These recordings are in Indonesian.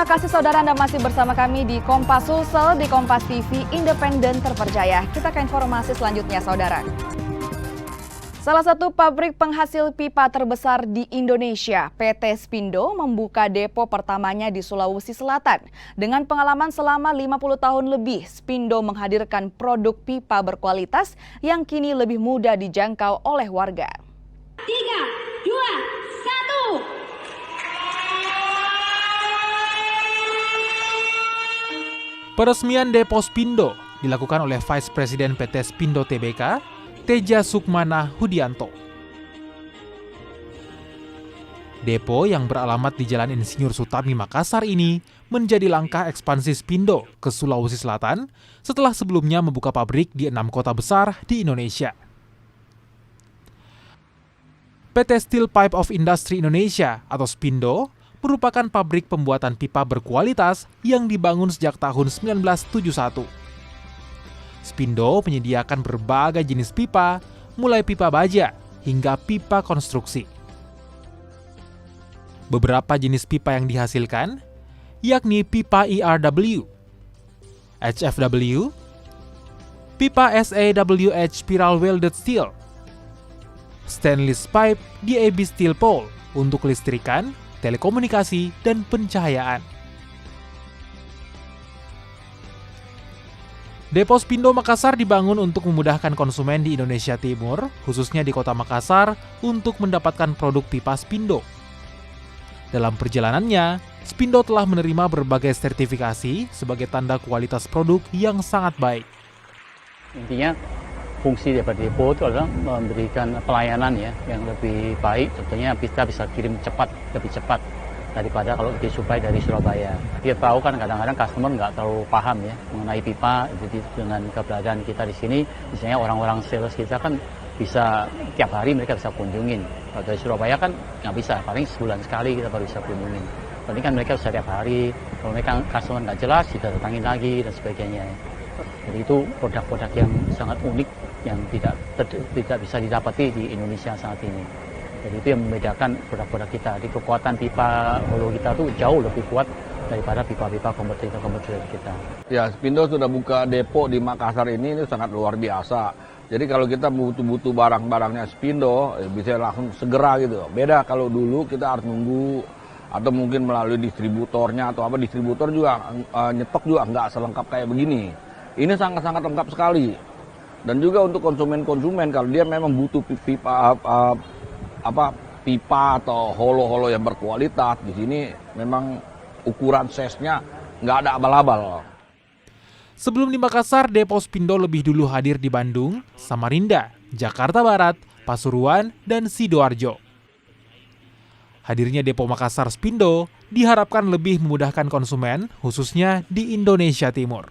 Terima kasih saudara Anda masih bersama kami di Kompas Sulsel di Kompas TV Independen Terpercaya. Kita ke informasi selanjutnya saudara. Salah satu pabrik penghasil pipa terbesar di Indonesia, PT Spindo, membuka depo pertamanya di Sulawesi Selatan. Dengan pengalaman selama 50 tahun lebih, Spindo menghadirkan produk pipa berkualitas yang kini lebih mudah dijangkau oleh warga. 3, 2, 1. Peresmian depo Spindo dilakukan oleh Vice Presiden PT Spindo Tbk, Teja Sukmana Hudianto. Depo yang beralamat di Jalan Insinyur Sutami, Makassar ini menjadi langkah ekspansi Spindo ke Sulawesi Selatan setelah sebelumnya membuka pabrik di 6 kota besar di Indonesia. PT Steel Pipe of Industry Indonesia atau Spindo merupakan pabrik pembuatan pipa berkualitas yang dibangun sejak tahun 1971. Spindo menyediakan berbagai jenis pipa, mulai pipa baja hingga pipa konstruksi. Beberapa jenis pipa yang dihasilkan, yakni pipa ERW, HFW, pipa SAWH Spiral Welded Steel, stainless pipe DAB Steel Pole untuk kelistrikan, telekomunikasi, dan pencahayaan. Depo Spindo Makassar dibangun untuk memudahkan konsumen di Indonesia Timur, khususnya di kota Makassar, untuk mendapatkan produk pipa Spindo. Dalam perjalanannya, Spindo telah menerima berbagai sertifikasi sebagai tanda kualitas produk yang sangat baik. Intinya, fungsi daripada depo itu adalah memberikan pelayanan ya yang lebih baik. Contohnya kita bisa kirim lebih cepat daripada kalau disuplai dari Surabaya. Kita tahu kan kadang-kadang customer nggak terlalu paham ya mengenai pipa. Jadi dengan keberadaan kita di sini, misalnya orang-orang sales kita kan bisa tiap hari mereka bisa kunjungin. Kalau dari Surabaya kan nggak bisa, paling sebulan sekali kita baru bisa kunjungin. Ini kan mereka bisa tiap hari. Kalau mereka customer nggak jelas, kita datangin lagi dan sebagainya. Jadi itu produk-produk yang sangat unik yang tidak bisa didapati di Indonesia saat ini. Jadi itu yang membedakan produk-produk kita. Di kekuatan pipa holo kita tuh jauh lebih kuat daripada pipa-pipa kompetitor kita. Ya, Spindo sudah buka depo di Makassar ini sangat luar biasa. Jadi kalau kita butuh barang-barangnya Spindo, bisa langsung segera gitu. Beda kalau dulu kita harus nunggu atau mungkin melalui distributornya atau apa, distributor juga nyetok juga nggak selengkap kayak begini. Ini sangat-sangat lengkap sekali. Dan juga untuk konsumen-konsumen kalau dia memang butuh pipa atau holo-holo yang berkualitas, di sini memang ukuran size-nya nggak ada abal-abal. Sebelum di Makassar, depo Spindo lebih dulu hadir di Bandung, Samarinda, Jakarta Barat, Pasuruan, dan Sidoarjo. Hadirnya depo Makassar Spindo diharapkan lebih memudahkan konsumen, khususnya di Indonesia Timur.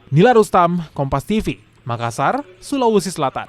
Nila Rustam, Kompas TV, Makassar, Sulawesi Selatan.